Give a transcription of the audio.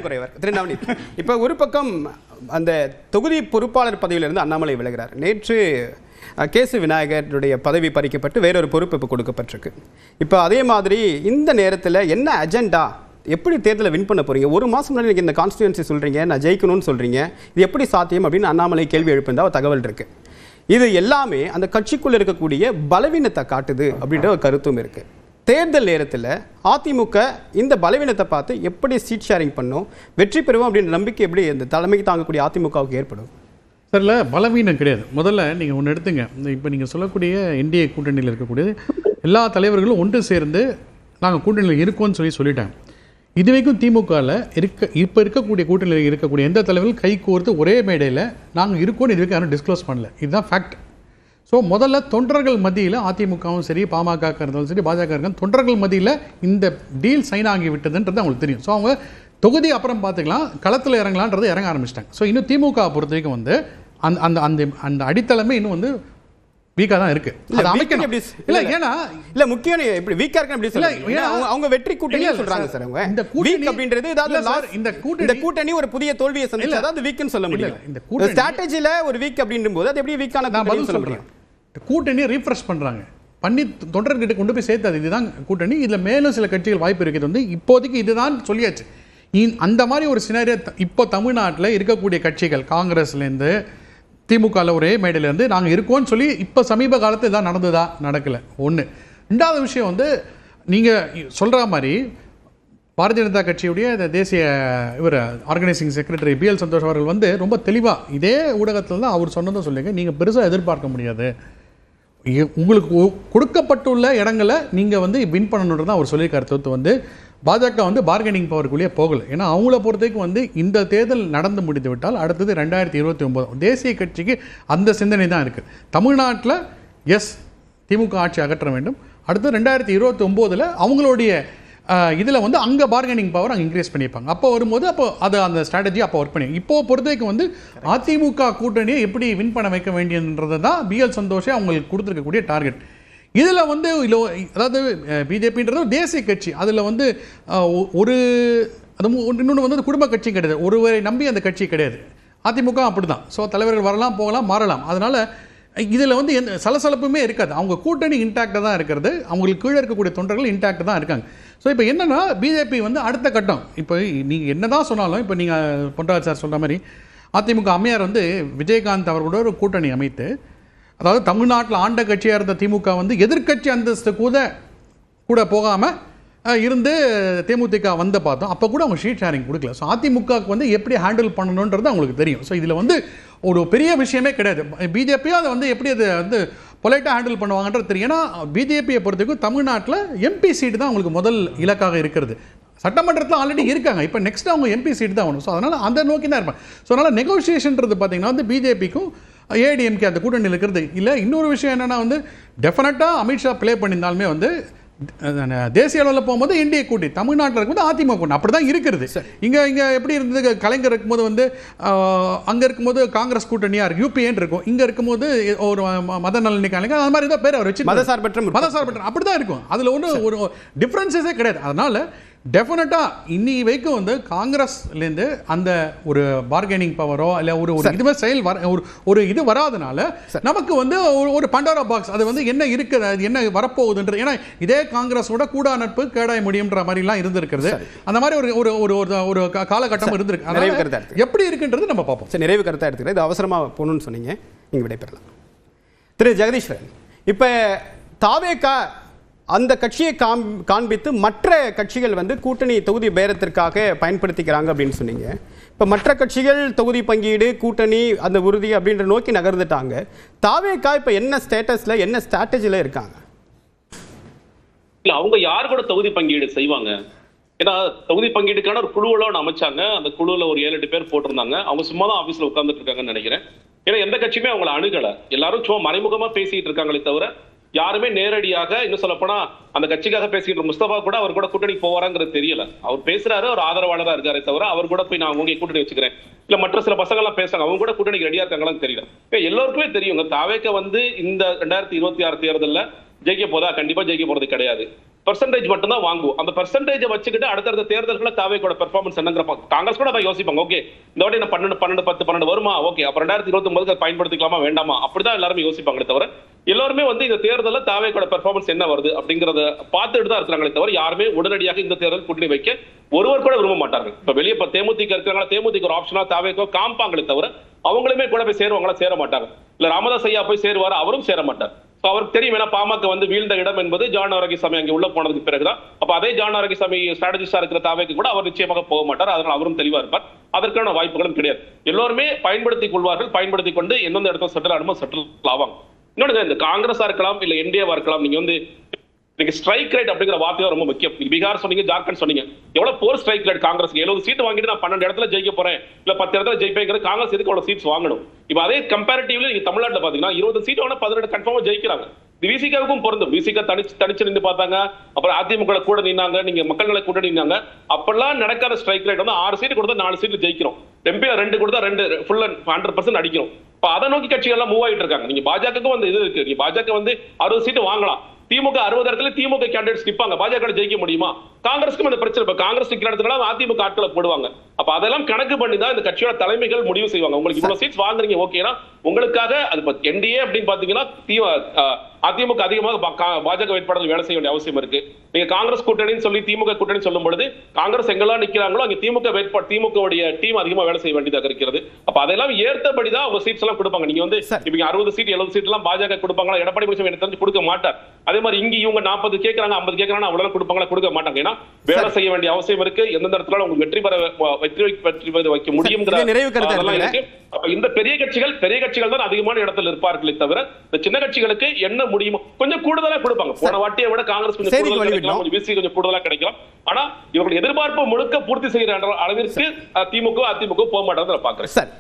குறைவர் திரு நவநீத். இப்போ ஒரு பக்கம் அந்த தொகுதி பொறுப்பாளர் பதவியிலிருந்து அண்ணாமலை விலகிறார். நேற்று கேசு விநாயகருடைய பதவி பறிக்கப்பட்டு வேறொரு பொறுப்பு இப்போ கொடுக்கப்பட்டிருக்கு. இப்போ அதே மாதிரி இந்த நேரத்தில் என்ன அஜெண்டா, எப்படி தேர்தலை வின் பண்ண போறீங்க? ஒரு மாதம் முன்னாடி நீங்கள் இந்த கான்ஸ்டியூன்சி சொல்கிறீங்க, நான் ஜெயிக்கணும்னு சொல்கிறீங்க, இது எப்படி சாத்தியம் அப்படின்னு அண்ணாமலை கேள்வி எழுப்பியிருந்தா ஒரு தகவல் இருக்குது. இது எல்லாமே அந்த கட்சிக்குள்ளே இருக்கக்கூடிய பலவீனத்தை காட்டுது அப்படின்ற ஒரு கருத்தும் இருக்குது. தேர்தல் நேரத்தில் அதிமுக இந்த பலவீனத்தை பார்த்து எப்படி சீட் ஷேரிங் பண்ணும், வெற்றி பெறுவோம் அப்படின்ற நம்பிக்கை எப்படி இந்த தலைமைக்கு தாங்கக்கூடிய அதிமுகவுக்கு ஏற்படும்? சரில பலவீனம் கிடையாது. முதல்ல நீங்கள் ஒன்று எடுத்துங்க. இப்போ நீங்கள் சொல்லக்கூடிய என்டிஏ கூட்டணியில் இருக்கக்கூடிய எல்லா தலைவர்களும் ஒன்று சேர்ந்து நாங்கள் கூட்டணியில் இருக்கோம்னு சொல்லிட்டாங்க. இதுவரைக்கும் திமுகவில் இப்போ இருக்கக்கூடிய கூட்டணியில் இருக்கக்கூடிய எந்த தலைவர்களும் கை கோர்த்து ஒரே மேடையில் நாங்கள் இருக்கோன்னு இதுவரைக்கும் யாரும் டிஸ்க்ளோஸ் பண்ணல. இதுதான் ஃபேக்ட். ஸோ முதல்ல தொண்டர்கள் மத்தியில் அதிமுகவும் சரி, பாமக இருந்தாலும் சரி, பாஜக இருந்தாலும் தொண்டர்கள் மத்தியில் இந்த டீல் சைன் ஆகி விட்டதுன்றது அவங்களுக்கு தெரியும். ஸோ அவங்க தொகுதி அப்புறம் பார்த்துக்கலாம், களத்தில் இறங்கலான்றது இறங்க ஆரம்பிச்சிட்டாங்க. ஸோ இன்னும் திமுக பொறுத்த வரைக்கும் வந்து அந்த அந்த அந்த அந்த அடித்தளமே இன்னும் வந்து வீக்காக தான் இருக்கு. அது அமைக்கணும். இல்ல ஏன்னா இல்ல முக்கியம் இப்படி வீக்கா இருக்கு அப்படி சொல்ல அவங்க வெற்றி கூட்டணி சொல்றாங்க சார். அவங்க இந்த கூட்டணி அப்படின்றது ஏதாவது இந்த கூட்டணி ஒரு புதிய தோல்வியை சந்திச்சா அதாவது வீக்னு சொல்ல முடியும். இந்த கூட்டணி ஸ்ட்ராட்டஜில ஒரு வீக் அப்படின்னும்போது அது எப்படி வீக்கான கூட்டணி சொல்ல முடியும்? கூட்டணியை ரீஃப்ரெஷ் பண்றாங்க, பண்ணி தொண்டர்கிட்ட கொண்டு போய் சேர்த்தது. இதுதான் கூட்டணி. இதுல மேலும் சில கட்சிகள் வாய்ப்பு இருக்குது. வந்து இப்போதைக்கு இதுதான் சொல்லியாச்சு. அந்த மாதிரி ஒரு சினாரியோ இப்போ தமிழ்நாட்டில் இருக்கக்கூடிய கட்சிகள் காங்கிரஸ்லேருந்து திமுகவில் ஒரே மேடையிலேருந்து நாங்கள் இருக்கோம்னு சொல்லி இப்போ சமீப காலத்தில் இதான் நடந்ததா? நடக்கலை. ஒன்று. ரெண்டாவது விஷயம் வந்து நீங்கள் சொல்கிற மாதிரி பாரதிய ஜனதா கட்சியுடைய தேசிய ஆர்கனைசிங் செக்ரட்டரி பிஎல் சந்தோஷ் அவர்கள் வந்து ரொம்ப தெளிவாக இதே ஊடகத்தில் தான் அவர் சொன்னதும் சொல்லுங்க, நீங்கள் பெருசாக எதிர்பார்க்க முடியாது, உங்களுக்கு கொடுக்கப்பட்டுள்ள இடங்களை நீங்கள் வந்து வின் பண்ணணுன்றது தான் அவர் சொல்லியிருக்காரு. வந்து பாஜக வந்து பார்கெனிங் பவருக்குள்ளேயே போகலை. ஏன்னா அவங்கள பொறுத்தவரைக்கும் வந்து இந்த தேர்தல் நடந்து முடிந்து விட்டால் அடுத்தது 2029 தேசிய கட்சிக்கு அந்த சிந்தனை தான் இருக்குது. தமிழ்நாட்டில் எஸ் திமுக ஆட்சி அகற்ற வேண்டும். அடுத்து 2029 அவங்களுடைய இதில் வந்து அங்கே பார்கெனிங் பவர் அங்கே இன்க்ரீஸ் பண்ணியிருப்பாங்க. அப்போ வரும்போது அப்போ அது அந்த ஸ்ட்ராட்டஜி அப்போ ஒர்க் பண்ணி இப்போது பொறுத்தவரைக்கும் வந்து அதிமுக கூட்டணியை எப்படி வின் பண்ண வைக்க வேண்டியன்றது தான் பிஎல் சந்தோஷே அவங்களுக்கு கொடுத்துருக்கக்கூடிய டார்கெட். இதில் வந்து அதாவது பிஜேபின்றது தேசிய கட்சி, அதில் வந்து ஒரு அது இன்னொன்று வந்து குடும்ப கட்சி கிடையாது, ஒருவரை நம்பி அந்த கட்சி கிடையாது. அதிமுக அப்படி தான். ஸோ தலைவர்கள் வரலாம், போகலாம், மாறலாம். அதனால் இதில் வந்து எந்த சலசலப்புமே இருக்காது. அவங்க கூட்டணி இன்டாக்டாக தான் இருக்கிறது, அவங்களுக்கு கீழே இருக்கக்கூடிய தொண்டர்கள் இன்டாக்டாக தான் இருக்காங்க. ஸோ இப்போ என்னென்னா பிஜேபி வந்து அடுத்த கட்டம். இப்போ நீங்கள் என்ன தான் சொன்னாலும், இப்போ நீங்கள் பொன்ராஜ் சார் சொல்கிற மாதிரி அதிமுக அம்மையார் வந்து விஜயகாந்த் அவர்களோட ஒரு கூட்டணி அமைத்து, அதாவது தமிழ்நாட்டில் ஆண்ட கட்சியாக இருந்த திமுக வந்து எதிர்கட்சி அந்தஸ்து கூட போகாமல் இருந்து தேமுதிக வந்து பார்த்தோம். அப்போ கூட அவங்க ஷீட் ஷேரிங் கொடுக்கல. ஸோ அதிமுகவுக்கு வந்து எப்படி ஹேண்டில் பண்ணணுன்றது அவங்களுக்கு தெரியும். ஸோ இதில் வந்து ஒரு பெரிய விஷயமே கிடையாது. பிஜேபியும் அதை வந்து எப்படி அதை வந்து பொலைட்டாக ஹேண்டில் பண்ணுவாங்கன்றது தெரியும். ஏன்னா பிஜேபியை பொறுத்தவரைக்கும் தமிழ்நாட்டில் எம்பி சீட்டு தான் அவங்களுக்கு முதல் இலக்காக இருக்கிறது. சட்டமன்றத்தில் ஆல்ரெடி இருக்காங்க. இப்போ நெக்ஸ்ட் அவங்க எம்பி சீட் தான் ஆகணும். ஸோ அதனால் அந்த நோக்கி தான் இருப்பாங்க. ஸோ அதனால் நெகோசியேஷன்றது பார்த்தீங்கன்னா வந்து பிஜேபிக்கும் ஏடிஎம்கே அந்த கூட்டணியில் இருக்கிறது இல்லை. இன்னொரு விஷயம் என்னென்னா வந்து டெஃபினட்டாக அமித்ஷா ப்ளே பண்ணியிருந்தாலுமே வந்து தேசிய அளவில் போகும்போது என்டிஏ கூட்டணி, தமிழ்நாட்டில் இருக்கும்போது அதிமுக கூட்டணி அப்படி தான் இருக்கிறது. இங்கே எப்படி இருந்தது, கலைஞர் இருக்கும்போது வந்து அங்கே இருக்கும்போது காங்கிரஸ் கூட்டணியாக இருக்கு, யூபிஏன்னு இருக்கும். இங்கே இருக்கும்போது ஒரு மத நலனி கலைஞர் அது மாதிரி தான் பேர் அவர் வச்சு மதசார்பற்ற அப்படி தான் இருக்கும். அதில் ஒன்றும் ஒரு டிஃப்ரென்சஸே கிடையாது. அதனால் டெஃபினட்டாக இன்னி வரைக்கும் வந்து காங்கிரஸ்லேருந்து அந்த ஒரு பார்கெனிங் பவரோ இல்லை ஒரு இதுவே செயல் ஒரு இது வராதனால நமக்கு வந்து ஒரு பண்டோரா பாக்ஸ் அது வந்து என்ன இருக்குது, அது என்ன வரப்போகுதுன்றது. ஏன்னா இதே காங்கிரஸோட கூடா நட்பு கேடாய முடியுன்ற மாதிரிலாம் இருந்திருக்கிறது. அந்த மாதிரி ஒரு ஒரு ஒரு காலகட்டம் இருந்திருக்கு. எப்படி இருக்குன்றது நம்ம பார்ப்போம். சரி, நிறைவு கருத்தாக எடுத்துக்கிறேன். இது அவசரமாக போகணும்னு சொன்னீங்க, நீங்கள் விடைபெறலாம். திரு ஜெகதீஸ்வரன், இப்போ தாவேகா அந்த கட்சியை காண்பித்து மற்ற கட்சிகள் வந்து கூட்டணி தொகுதி பேரத்திற்காக பயன்படுத்திக்கிறாங்க அப்படின்னு சொன்னீங்க. இப்போ மற்ற கட்சிகள் தொகுதி பங்கீடு, கூட்டணி, அந்த உறுதி அப்படின்ற நோக்கி நகர்ந்துட்டாங்க. தாவேகா இப்போ என்ன ஸ்டேட்டஸில், என்ன ஸ்ட்ராட்டஜியில் இருக்காங்க? இல்லை, அவங்க யார் கூட தொகுதி பங்கீடு செய்வாங்க? ஏன்னா தொகுதி பங்கீடுக்கான ஒரு குழுவில் அமைச்சாங்க. அந்த குழுவில் ஒரு 7-8 பேர் போட்டிருந்தாங்க. அவங்க சும்மா தான் ஆஃபீஸில் உட்காந்துட்டு இருக்காங்கன்னு நினைக்கிறேன். ஏன்னா எந்த கட்சியுமே அவங்களை அணுகலை. எல்லாரும் சும்மா மறைமுகமாக பேசிட்டு இருக்காங்களே தவிர யாருமே நேரடியாக, இன்னும் சொல்லப்போனா அந்த கட்சிக்காக பேசிக்கிட்டு முஸ்தபா கூட அவர் கூட கூட்டணி போவாராங்கிறது தெரியல. அவர் பேசுறாரு, ஒரு ஆதரவாளராக இருக்காரே தவிர அவர் கூட போய் நான் உங்க கூட்டணி வச்சுக்கிறேன் இல்ல மற்ற சில பசங்க எல்லாம் பேசுறாங்க, அவங்க கூட கூட்டணிக்கு ரெடியா இருக்காங்களான்னு தெரியல. எல்லோருக்குமே தெரியுங்க தாவேக வந்து இந்த 2026 தேர்தலில் ஜெயிக்க போதா? கண்டிப்பா ஜெயிக்க போறது கிடையாது. பெர்சன்டேஜ் மட்டும் தான் வாங்குவோம். அந்த பெர்சன்டேஜை வச்சுக்கிட்டு அடுத்தடுத்த தேர்தல்களை தாவேக்கோட பெர்ஃபார்மன்ஸ் என்னங்கிற காங்கிரஸ் கூட அதை யோசிப்பாங்க. ஓகே, இந்த வாட்டி என்ன 12 வருமா, ஓகே, அப்ப 2029 பயன்படுத்திக்கலாமா வேண்டாமா, அப்படிதான் எல்லாருமே யோசிப்பாங்களே தவிர எல்லாருமே வந்து இந்த தேர்தலில் தாவேக்கோட பெர்ஃபார்மன்ஸ் என்ன வருது அப்படிங்கறத பார்த்துட்டு தான் இருக்கிறாங்களே தவிர யாருமே உடனடியாக இந்த தேர்தல் கூட்டணி வைக்க ஒருவர் கூட விரும்ப மாட்டார்கள். இப்ப வெளியே தேமுதிக இருக்கிறாங்களா, தேமுதிக ஒரு ஆப்ஷனா தாவேக்கோ காம்பாங்களே தவிர அவங்களுமே கூட போய் சேருவாங்களா, சேர மாட்டாங்க. இல்ல ராமதாஸ் ஐயா போய் சேருவாரு, அவரும் சேர மாட்டார். அவருக்கு தெரியும், ஏன்னா பாமக வந்து வீழ்ந்த இடம் என்பது ஜான் ஆரோக்கியசாமி அங்கே உள்ள போனதுக்கு பிறகுதான். அப்ப அதே ஜான் ஆரோக்கியசாமி ஸ்ட்ராட்டஜிஸ்டா இருக்கிற தாவேக்கு கூட அவர் நிச்சயமாக போக மாட்டார். அதனால அவரும் தெளிவா இருப்பார். அதற்கான வாய்ப்புகளும் கிடையாது. எல்லோருமே பயன்படுத்திக் கொள்வார்கள். பயன்படுத்திக் கொண்டு எந்தெந்த இடத்துல செட்டில் ஆடுமோ செட்டில் ஆவாங்க. இன்னொன்று, இந்த காங்கிரஸா இருக்கலாம் இல்ல என்டிஏவா இருக்கலாம், நீங்க வந்து ஸ்ட்ரைக் ரேட் அப்படிங்கிற வார்த்தை ரொம்ப முக்கியம். பீகார் சொன்னீங்க, ஜார்க்கண்ட் சொன்னீங்க, எவ்வளவு போர் ஸ்ட்ரைக் ரேட் காங்கிரஸ் 70 சீட் வாங்கிட்டு நான் 12 இடத்துல ஜெயிக்க போறேன் இல்ல 10 இடத்துல ஜெயிப்பேங்கிறது காங்கிரஸ் எதுக்கு அவ்வளவு சீட்ஸ் வாங்கணும்? இப்ப அதே கம்பேரிட்டிவ்ல நீங்க தமிழ்நாட்டில் பாத்தீங்கன்னா 20 சீட் வாங்கினா 18 கன்ஃபார்மா ஜெயிக்கிறாங்க. விசிகாவுக்கும் பொருந்தும். விசிகா தனிச்சு நின்று பார்த்தாங்க, அப்புறம் அதிமுக கூட நின்னாங்க, நீங்க மக்கள் நல கூட நின்னாங்க. அப்பெல்லாம் நடக்காத ஸ்ட்ரைக் ரேட் வந்து 6 சீட் கொடுத்தா 4 சீட்ல ஜெயிக்கிறோம், எம்பி 2 கொடுத்தா 2 ஃபுல் 100% அடிக்கிறோம். இப்ப அதை நோக்கி கட்சிகள் எல்லாம் மூவ் ஆயிட்டு இருக்காங்க. நீங்க பாஜகவுக்கும் வந்து இது இருக்கு, நீங்க பாஜக வந்து 60 சீட் வாங்கலாம், திமுக 60 இடத்துல திமுக கேண்டிடேட்ஸ் நிப்பாங்க, பாஜக ஜெயிக்க முடியுமா? காங்கிரஸ்க்கும் அந்த பிரச்சனை. இப்ப காங்கிரஸ் நிக்கிற இடத்துல அதிமுக ஆட்களை போடுவாங்க. அப்ப அதெல்லாம் கணக்கு பண்ணி தான் இந்த கட்சியோட தலைமைகள் முடிவு செய்வாங்க. உங்களுக்கு இவ்வளவு சீட்ஸ் வாங்குறீங்க, ஓகேனா உங்களுக்காக அது என்டிஏ அப்படின்னு பாத்தீங்கன்னா அதிமுக அதிகமாக பாஜக வேட்பாளர்கள் வேலை செய்ய வேண்டிய அவசியம் இருக்கு. நீங்க காங்கிரஸ் கூட்டணின்னு சொல்லி திமுக கூட்டணி சொல்லும் பொழுது காங்கிரஸ் எங்கெல்லாம் நிக்கிறாங்களோ அங்க திமுக டீம் அதிகமா வேலை செய்ய வேண்டியதாக இருக்கிறது. அப்ப அதெல்லாம் ஏற்றபடிதான் அவங்க சீட்ஸ் எல்லாம் கொடுப்பாங்க. நீங்க வந்து இப்ப 60 சீட் 70 சீட் எல்லாம் பாஜக கொடுப்பாங்களா? எடப்பாடி பழனிசாமி எனக்கு தெரிஞ்சு கொடுக்க மாட்டார். அதே மாதிரி இங்க இவங்க 40 கேட்கறாங்க 50 கேட்கறாங்க, அவ்வளவு கொடுப்பாங்களா? கொடுக்க மாட்டாங்க. ஏன்னா வேலை செய்ய வேண்டிய அவசியம் இருக்கு. எந்தெந்த இடத்துல உங்களுக்கு வெற்றி வைக்க முடியுங்கிற அதெல்லாம் இருக்கு. அப்ப இந்த பெரிய கட்சிகள் தான் அதிகமான இடத்துல இருப்பார்களே தவிர இந்த சின்ன கட்சிகளுக்கு என்ன முடியுமோ கொஞ்சம் கூடுதலா கொடுப்பாங்க. போன வாட்டியை விட காங்கிரஸ் கொஞ்சம் கூடுதலா கிடைக்கலாம். ஆனா இவர்கள் எதிர்பார்ப்பு முழுக்க பூர்த்தி செய்யற அளவிற்கு திமுக அதிமுக போக மாட்டாங்க பாக்குறேன்.